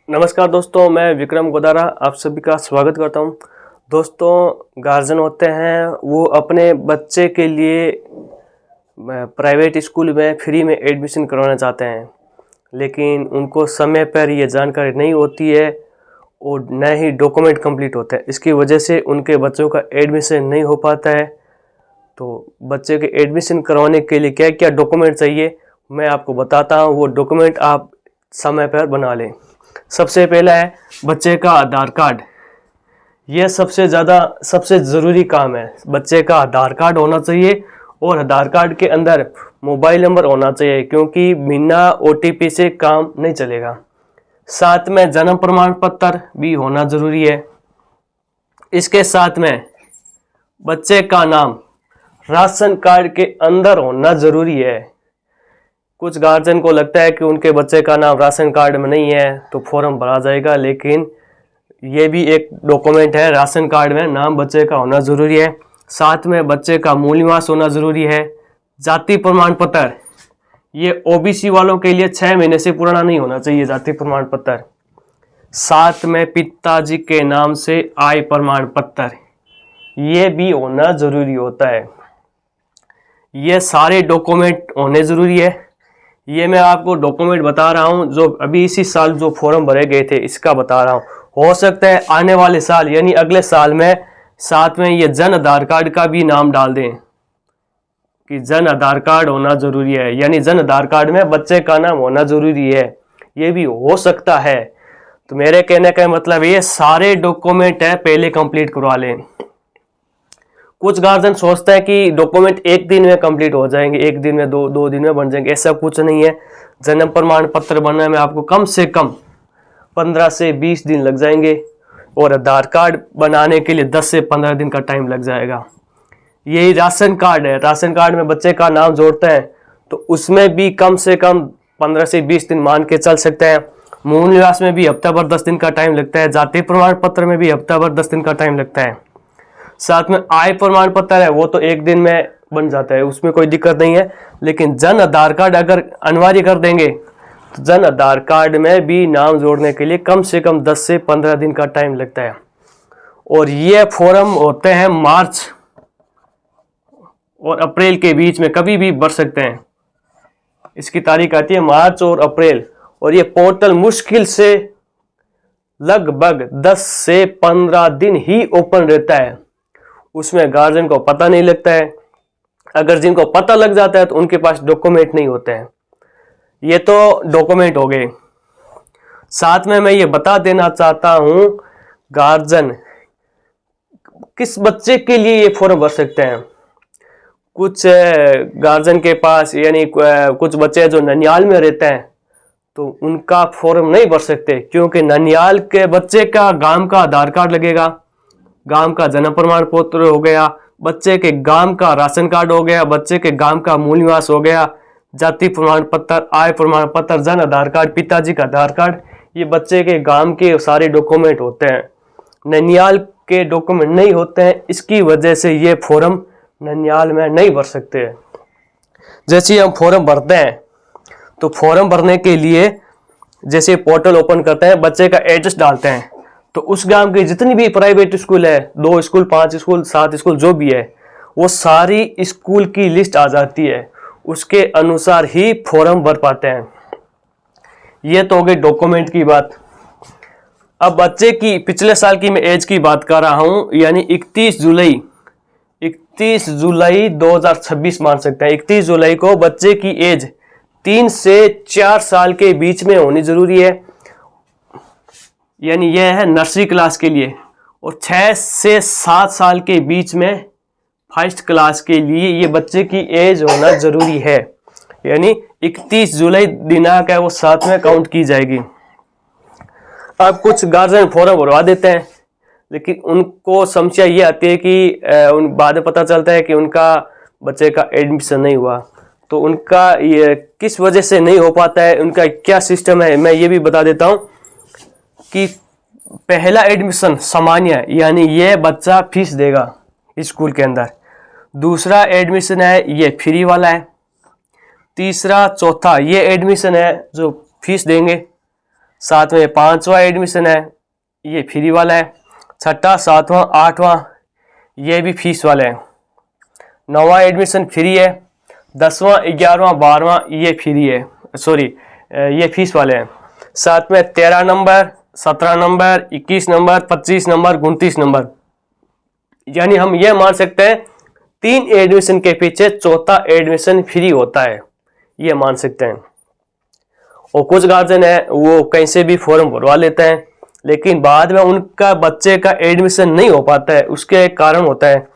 नमस्कार दोस्तों, मैं विक्रम गोदारा आप सभी का स्वागत करता हूं। दोस्तों, गार्जियन होते हैं वो अपने बच्चे के लिए प्राइवेट स्कूल में फ्री में एडमिशन करवाना चाहते हैं, लेकिन उनको समय पर ये जानकारी नहीं होती है और न ही डॉक्यूमेंट कंप्लीट होता है। इसकी वजह से उनके बच्चों का एडमिशन नहीं हो पाता है। तो बच्चे के एडमिशन करवाने के लिए क्या क्या डॉक्यूमेंट चाहिए मैं आपको बताता हूँ। वो डॉक्यूमेंट आप समय पर बना लें। सबसे पहला है बच्चे का आधार कार्ड। यह सबसे ज़रूरी काम है। बच्चे का आधार कार्ड होना चाहिए और आधार कार्ड के अंदर मोबाइल नंबर होना चाहिए, क्योंकि बिना OTP से काम नहीं चलेगा। साथ में जन्म प्रमाण पत्र भी होना ज़रूरी है। इसके साथ में बच्चे का नाम राशन कार्ड के अंदर होना ज़रूरी है। कुछ गार्जियन को लगता है कि उनके बच्चे का नाम राशन कार्ड में नहीं है तो फॉर्म भरा जाएगा, लेकिन ये भी एक डॉक्यूमेंट है। राशन कार्ड में नाम बच्चे का होना ज़रूरी है। साथ में बच्चे का मूल निवास होना ज़रूरी है। जाति प्रमाण पत्र, ये OBC वालों के लिए 6 महीने से पुराना नहीं होना चाहिए जाति प्रमाण पत्र। साथ में पिताजी के नाम से आय प्रमाण पत्र, ये भी होना ज़रूरी होता है। ये सारे डॉक्यूमेंट होने ज़रूरी है। ये मैं आपको डॉक्यूमेंट बता रहा हूँ जो अभी इसी साल जो फॉर्म भरे गए थे इसका बता रहा हूँ। हो सकता है आने वाले साल यानी अगले साल में साथ में ये जन आधार कार्ड का भी नाम डाल दें कि जन आधार कार्ड होना ज़रूरी है, यानी जन आधार कार्ड में बच्चे का नाम होना ज़रूरी है। ये भी हो सकता है। तो मेरे कहने का मतलब ये सारे डॉक्यूमेंट है पहले कंप्लीट करवा लें। कुछ गार्जियन सोचता है कि डॉक्यूमेंट एक दिन में कंप्लीट हो जाएंगे, एक दिन में दो दिन में बन जाएंगे। ऐसा कुछ नहीं है। जन्म प्रमाण पत्र बनने में आपको कम से कम 15 से 20 दिन लग जाएंगे और आधार कार्ड बनाने के लिए 10 से 15 दिन का टाइम लग जाएगा। यही राशन कार्ड है। राशन कार्ड में बच्चे का नाम जोड़ते हैं तो उसमें भी कम से कम 15 से 20 दिन मान के चल सकते हैं। मूल निवास में भी हफ्ता भर 10 दिन का टाइम लगता है। जाति प्रमाण पत्र में भी हफ्ता भर 10 दिन का टाइम लगता है। साथ में आय प्रमाण पत्र है, वो तो एक दिन में बन जाता है, उसमें कोई दिक्कत नहीं है। लेकिन जन आधार कार्ड अगर अनिवार्य कर देंगे तो जन आधार कार्ड में भी नाम जोड़ने के लिए कम से कम 10 से 15 दिन का टाइम लगता है। और ये फॉर्म होते हैं मार्च और अप्रैल के बीच में, कभी भी भर सकते हैं। इसकी तारीख आती है मार्च और अप्रैल। और ये पोर्टल मुश्किल से लगभग 10 से 15 दिन ही ओपन रहता है। उसमें गार्जियन को पता नहीं लगता है। अगर जिनको पता लग जाता है तो उनके पास डॉक्यूमेंट नहीं होते हैं। ये तो डॉक्यूमेंट हो गए। साथ में मैं ये बता देना चाहता हूं, गार्जियन किस बच्चे के लिए ये फॉर्म भर सकते हैं। कुछ गार्जियन के पास यानी कुछ बच्चे जो ननियाल में रहते हैं तो उनका फॉर्म नहीं भर सकते, क्योंकि ननियाल के बच्चे का गांव का आधार कार्ड लगेगा, गांव का जन्म प्रमाण पत्र हो गया, बच्चे के गांव का राशन कार्ड हो गया, बच्चे के गांव का मूल निवास हो गया, जाति प्रमाण पत्र, आय प्रमाण पत्र, जन आधार कार्ड, पिताजी का आधार कार्ड, ये बच्चे के गांव के सारे डॉक्यूमेंट होते हैं। ननियाल के डॉक्यूमेंट नहीं होते हैं, इसकी वजह से ये फॉर्म ननियाल में नहीं भर सकते हैं। जैसे हम फॉर्म भरते हैं तो फॉर्म भरने के लिए जैसे पोर्टल ओपन करते हैं, बच्चे का एड्रेस डालते हैं, तो उस गांव की जितनी भी प्राइवेट स्कूल है, 2 स्कूल, 5 स्कूल, 7 स्कूल जो भी है, वो सारी स्कूल की लिस्ट आ जाती है। उसके अनुसार ही फॉर्म भर पाते हैं। ये तो हो गई डॉक्यूमेंट की बात। अब बच्चे की पिछले साल की मैं एज की बात कर रहा हूं, यानी 31 जुलाई 2026 मान सकते हैं। 31 जुलाई को बच्चे की एज 3 से 4 साल के बीच में होनी जरूरी है, यानी यह है नर्सरी क्लास के लिए। और 6 से 7 साल के बीच में फर्स्ट क्लास के लिए ये बच्चे की एज होना जरूरी है, यानी 31 जुलाई दिनांक है वो साथ में काउंट की जाएगी। अब कुछ गार्जियन फॉर्म भरवा देते हैं, लेकिन उनको समस्या ये आती है कि उन बाद में पता चलता है कि उनका बच्चे का एडमिशन नहीं हुआ। तो उनका ये किस वजह से नहीं हो पाता है, उनका क्या सिस्टम है, मैं ये भी बता देता हूँ कि पहला एडमिशन सामान्य, यानी ये बच्चा फीस देगा स्कूल के अंदर। दूसरा एडमिशन है ये फ्री वाला है। तीसरा चौथा ये एडमिशन है जो फीस देंगे। साथ में 5वां एडमिशन है, ये फ्री वाला है। 6ठा 7वां 8वां ये भी फीस वाले हैं। 9वां एडमिशन फ्री है। 10वां 11वां 12वां ये फ्री है, सॉरी ये फीस वाले हैं। साथ में 13 number 17 number 21 number 25 number 29 number, यानी हम ये मान सकते हैं 3 एडमिशन के पीछे 4था एडमिशन फ्री होता है, ये मान सकते हैं। और कुछ गार्जियन है वो कहीं से भी फॉर्म भरवा लेते हैं, लेकिन बाद में उनका बच्चे का एडमिशन नहीं हो पाता है। उसके एक कारण होता है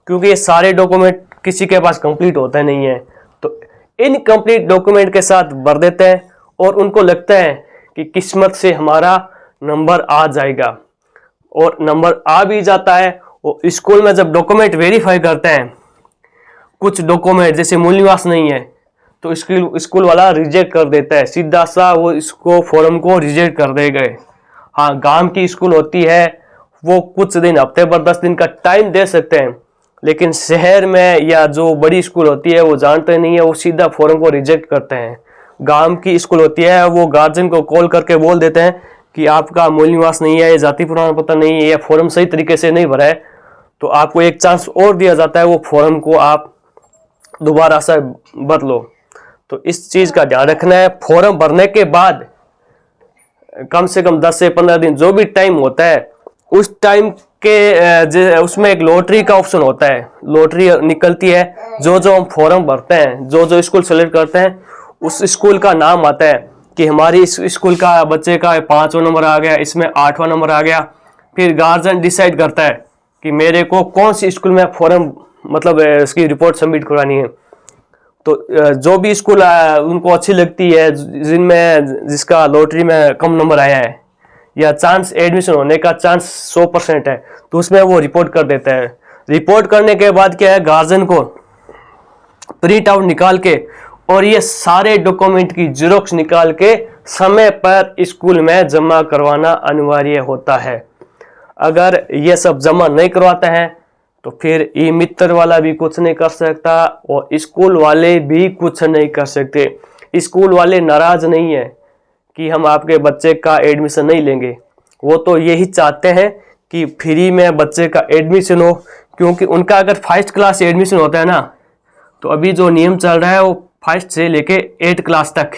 क्योंकि ये सारे डॉक्यूमेंट किसी के पास कंप्लीट होता नहीं है, तो इनकम्प्लीट डॉक्यूमेंट के साथ भर देते हैं और उनको लगता है कि किस्मत से हमारा नंबर आ जाएगा, और नंबर आ भी जाता है। और स्कूल में जब डॉक्यूमेंट वेरीफाई करते हैं, कुछ डॉक्यूमेंट जैसे मूल निवास नहीं है तो स्कूल वाला रिजेक्ट कर देता है, सीधा सा वो इसको फॉर्म को रिजेक्ट कर देगा। हाँ, गांव की स्कूल होती है वो कुछ दिन, हफ्ते भर 10 दिन का टाइम दे सकते हैं, लेकिन शहर में या जो बड़ी स्कूल होती है वो जानते नहीं है, वो सीधा फॉर्म को रिजेक्ट करते हैं। गांव की स्कूल होती है वो गार्जियन को कॉल करके बोल देते हैं कि आपका मूल निवास नहीं है, जाति प्रमाण पत्र नहीं है, या फॉर्म सही तरीके से नहीं भरा है, तो आपको एक चांस और दिया जाता है, वो फॉर्म को आप दोबारा से भर लो। तो इस चीज़ का ध्यान रखना है। फॉर्म भरने के बाद कम से कम 10 से 15 दिन जो भी टाइम होता है, उस टाइम के उसमें एक लॉटरी का ऑप्शन होता है, लॉटरी निकलती है। जो जो हम फॉर्म भरते हैं, जो जो स्कूल सेलेक्ट करते हैं, उस स्कूल का नाम आता है कि हमारी इस स्कूल का बच्चे का 5वां नंबर आ गया, इसमें 8वां नंबर आ गया। फिर गार्जियन डिसाइड करता है कि मेरे को कौन सी स्कूल में फॉर्म मतलब इसकी रिपोर्ट सबमिट करवानी है। तो जो भी स्कूल उनको अच्छी लगती है, जिसका लॉटरी में कम नंबर आया है या चांस एडमिशन होने का चांस 100% है, तो उसमें वो रिपोर्ट कर देता है। रिपोर्ट करने के बाद क्या है, गार्जियन को प्रिंट आउट निकाल के और ये सारे डॉक्यूमेंट की जेरॉक्स निकाल के समय पर स्कूल में जमा करवाना अनिवार्य होता है। अगर ये सब जमा नहीं करवाते हैं तो फिर ई मित्र वाला भी कुछ नहीं कर सकता और स्कूल वाले भी कुछ नहीं कर सकते। स्कूल वाले नाराज नहीं है कि हम आपके बच्चे का एडमिशन नहीं लेंगे, वो तो यही चाहते हैं कि फ्री में बच्चे का एडमिशन हो, क्योंकि उनका अगर 1st क्लास एडमिशन होता है ना, तो अभी जो नियम चल रहा है वो 1st से लेके 8 क्लास तक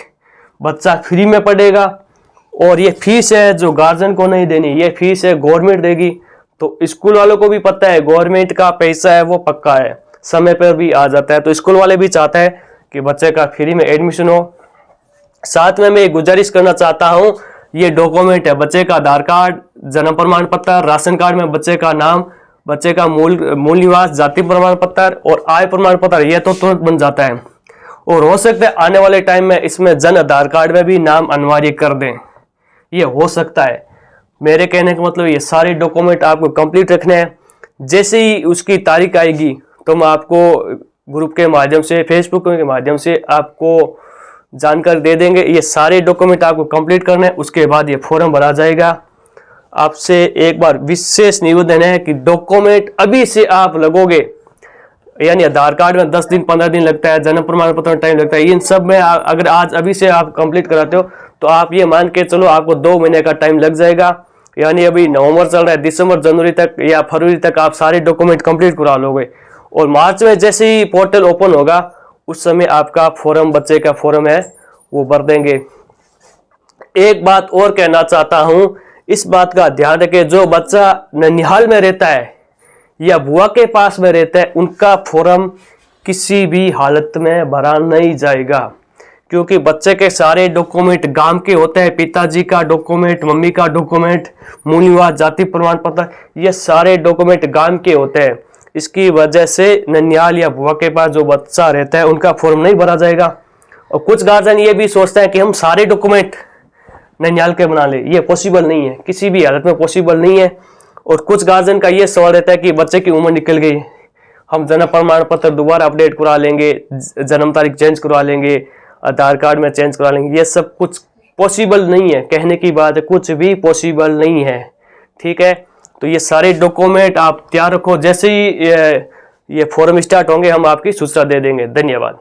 बच्चा फ्री में पढ़ेगा। और ये फीस है जो गार्जियन को नहीं देनी, ये फीस है गवर्नमेंट देगी। तो स्कूल वालों को भी पता है गवर्नमेंट का पैसा है वो पक्का है, समय पर भी आ जाता है, तो स्कूल वाले भी चाहते हैं कि बच्चे का फ्री में एडमिशन हो। साथ में मैं गुजारिश करना चाहता हूँ, ये डॉक्यूमेंट है बच्चे का आधार कार्ड, जन्म प्रमाण पत्र, राशन कार्ड में बच्चे का नाम, बच्चे का मूल निवास, जाति प्रमाण पत्र और आय प्रमाण पत्र, ये तो तुरंत बन जाता है। और हो सकता है आने वाले टाइम में इसमें जन आधार कार्ड में भी नाम अनिवार्य कर दें, ये हो सकता है। मेरे कहने का मतलब ये सारे डॉक्यूमेंट आपको कंप्लीट रखने हैं। जैसे ही उसकी तारीख आएगी तो मैं आपको ग्रुप के माध्यम से, फेसबुक के माध्यम से आपको जानकारी दे देंगे। ये सारे डॉक्यूमेंट आपको कंप्लीट करने हैं, उसके बाद ये फॉर्म भरा जाएगा। आपसे एक बार विशेष निवेदन है कि डॉक्यूमेंट अभी से आप लगोगे, यानी आधार कार्ड में 10 दिन 15 दिन लगता है, जन्म प्रमाण पत्र में टाइम लगता है, इन सब में अगर आज अभी से आप कंप्लीट कराते हो तो आप ये मान के चलो आपको 2 महीने का टाइम लग जाएगा। यानी अभी नवंबर चल रहा है, दिसंबर जनवरी तक या फरवरी तक आप सारे डॉक्यूमेंट कंप्लीट करा लोगे। और मार्च में जैसे ही पोर्टल ओपन होगा उस समय आपका फॉर्म, बच्चे का फॉर्म है वो भर देंगे। एक बात और कहना चाहता हूं, इस बात का ध्यान रखें, जो बच्चा ननिहाल में रहता है या बुआ के पास में रहता है, उनका फॉर्म किसी भी हालत में भरा नहीं जाएगा, क्योंकि बच्चे के सारे डॉक्यूमेंट गांव के होते हैं। पिताजी का डॉक्यूमेंट, मम्मी का डॉक्यूमेंट, मूल निवास, जाति प्रमाण पत्र, ये सारे डॉक्यूमेंट गांव के होते हैं। इसकी वजह से ननिहाल या बुआ के पास जो बच्चा रहता है उनका फॉर्म नहीं भरा जाएगा। और कुछ गार्जियन ये भी सोचते हैं कि हम सारे डॉक्यूमेंट ननिहाल के बना ले, ये पॉसिबल नहीं है, किसी भी हालत में पॉसिबल नहीं है। और कुछ गार्जियन का ये सवाल रहता है कि बच्चे की उम्र निकल गई, हम जन्म प्रमाण पत्र दोबारा अपडेट करा लेंगे, जन्म तारीख चेंज करवा लेंगे, आधार कार्ड में चेंज करवा लेंगे। ये सब कुछ पॉसिबल नहीं है, कहने की बात है, कुछ भी पॉसिबल नहीं है। ठीक है, तो ये सारे डॉक्यूमेंट आप तैयार रखो, जैसे ही ये फॉर्म स्टार्ट होंगे हम आपकी सूचना दे देंगे। धन्यवाद।